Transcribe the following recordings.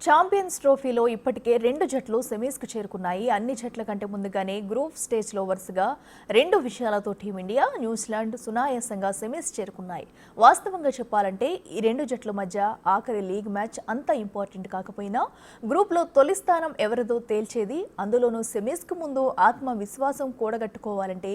Champions ట్రోఫీలో ఇప్పటికే 2 జట్లు సెమీస్కు చేరుకున్నాయి. అన్ని జట్ల కంటే ముందుగానే గ్రూప్ స్టేజ్లో వరుసగా 2 విజయాలతో టీమిండియా, న్యూజిలాండ్ సునాయాసంగా సెమీస్ చేరుకున్నాయి. వాస్తవంగా చెప్పాలంటే ఈ 2 జట్ల మధ్య ఆఖరి లీగ్ మ్యాచ్ అంత ఇంపార్టెంట్ కాకపోయినా గ్రూప్లో తొలి స్థానం ఎవరిదో తేల్చేది. అందులోనూ సెమీస్కు ముందు ఆత్మవిశ్వాసం కూడగట్టుకోవాలంటే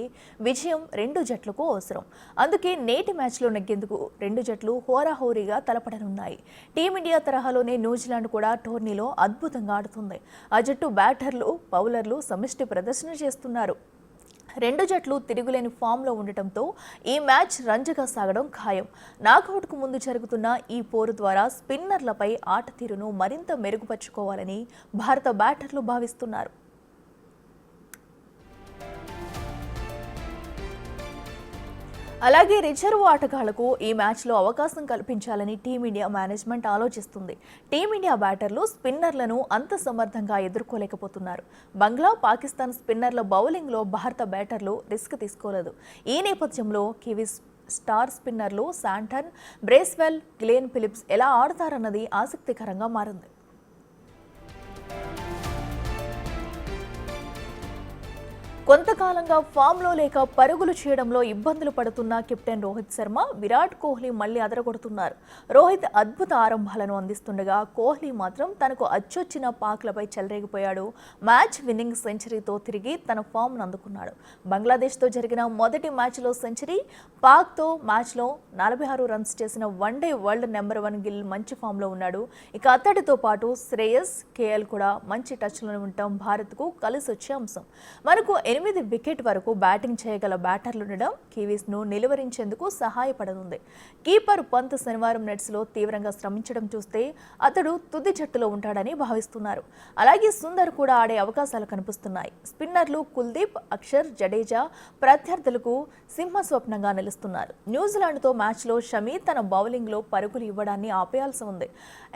విజయం 2 జట్లకు అవసరం. అందుకే నేటి మ్యాచ్లో నెగ్గేందుకు 2 జట్లు హోరాహోరీగా తలపడనున్నాయి. టీమిండియా తరహాలోనే న్యూజిలాండ్ కూడా టోర్నీలో అద్భుతంగా ఆడుతుంది. ఆ జట్టు బ్యాటర్లు, బౌలర్లు సమిష్టి ప్రదర్శన చేస్తున్నారు. 2 జట్లు తిరుగులేని ఫామ్లో ఉండటంతో ఈ మ్యాచ్ రంజగా సాగడం ఖాయం. నాకౌట్కు ముందు జరుగుతున్న ఈ పోరు ద్వారా స్పిన్నర్లపై ఆట తీరును మరింత మెరుగుపరుచుకోవాలని భారత బ్యాటర్లు భావిస్తున్నారు. అలాగే రిజర్వ్ ఆటగాళ్లకు ఈ మ్యాచ్లో అవకాశం కల్పించాలని టీమిండియా మేనేజ్మెంట్ ఆలోచిస్తుంది. టీమిండియా బ్యాటర్లు స్పిన్నర్లను అంత సమర్థంగా ఎదుర్కోలేకపోతున్నారు. బంగ్లా, పాకిస్తాన్ స్పిన్నర్ల బౌలింగ్లో భారత బ్యాటర్లు రిస్క్ తీసుకోలేదు. ఈ నేపథ్యంలో కివీస్ స్టార్ స్పిన్నర్లు శాంటన్, బ్రేస్వెల్, గ్లెన్ ఫిలిప్స్ ఎలా ఆడతారన్నది ఆసక్తికరంగా మారింది. కొంతకాలంగా ఫామ్లో లేక పరుగులు చేయడంలో ఇబ్బందులు పడుతున్న కెప్టెన్ రోహిత్ శర్మ, విరాట్ కోహ్లీ మళ్లీ అదరగొడుతున్నారు. రోహిత్ అద్భుత ఆరంభాలను అందిస్తుండగా కోహ్లీ మాత్రం తనకు అచ్చొచ్చిన పాక్లపై చెలరేగిపోయాడు. మ్యాచ్ విన్నింగ్ సెంచరీతో తిరిగి తన ఫామ్ను అందుకున్నాడు. బంగ్లాదేశ్తో జరిగిన మొదటి మ్యాచ్లో సెంచరీ, పాక్తో మ్యాచ్లో 46 రన్స్ చేసిన వన్డే వరల్డ్ నెంబర్ 1 గిల్ మంచి ఫామ్లో ఉన్నాడు. ఇక అతడితో పాటు శ్రేయస్, కేఎల్ కూడా మంచి టచ్లో ఉండటం భారత్కు కలిసొచ్చే అంశం. మనకు 8 వికెట్ వరకు బ్యాటింగ్ చేయగల బ్యాటర్లుండడం కివీస్ను నిలువరించేందుకు సహాయపడనుంది. కీపర్ పంత్ శనివారం నెట్స్లో తీవ్రంగా శ్రమించడం చూస్తే అతడు తుది జట్టులో ఉంటాడని భావిస్తున్నారు. అలాగే సుందర్ కూడా ఆడే అవకాశాలు కనిపిస్తున్నాయి. స్పిన్నర్లు కుల్దీప్, అక్షర్, జడేజా ప్రత్యర్థులకు సింహస్వప్నంగా నిలుస్తున్నారు. న్యూజిలాండ్తో మ్యాచ్లో షమీ తన బౌలింగ్లో పరుగులు ఇవ్వడాన్ని ఆపేయాల్సి ఉంది.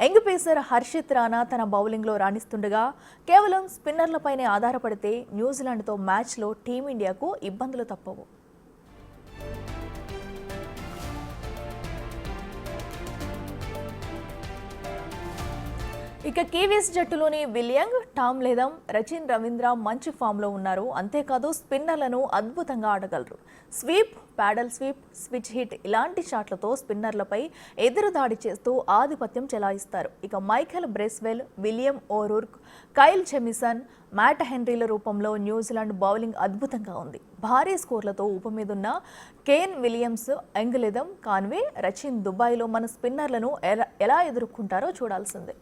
యంగ్ పేసర్ హర్షిత్ రాణా తన బౌలింగ్లో రాణిస్తుండగా కేవలం స్పిన్నర్లపైనే ఆధారపడితే న్యూజిలాండ్తో మ్యాచ్లో టీమిండియాకు ఇబ్బందులు తప్పవు. ఇక కివీస్ జట్టులోని Will Young, Tom Latham, Rachin Ravindra మంచి ఫామ్లో ఉన్నారు. అంతేకాదు స్పిన్నర్లను అద్భుతంగా ఆడగలరు. Sweep, paddle sweep, switch hit ఇలాంటి షాట్లతో స్పిన్నర్లపై ఎదురుదాడి చేస్తూ ఆధిపత్యం చెలాయిస్తారు. ఇక Michael Bracewell, William O'Rourke, Kyle Jamieson, Matt హెన్రీల రూపంలో న్యూజిలాండ్ బౌలింగ్ అద్భుతంగా ఉంది. భారీ స్కోర్లతో ఊపమీదున్న Kane Williams, Young Latham, Conway, Rachin దుబాయ్లో మన స్పిన్నర్లను ఎలా ఎదుర్కొంటారో చూడాల్సిందే.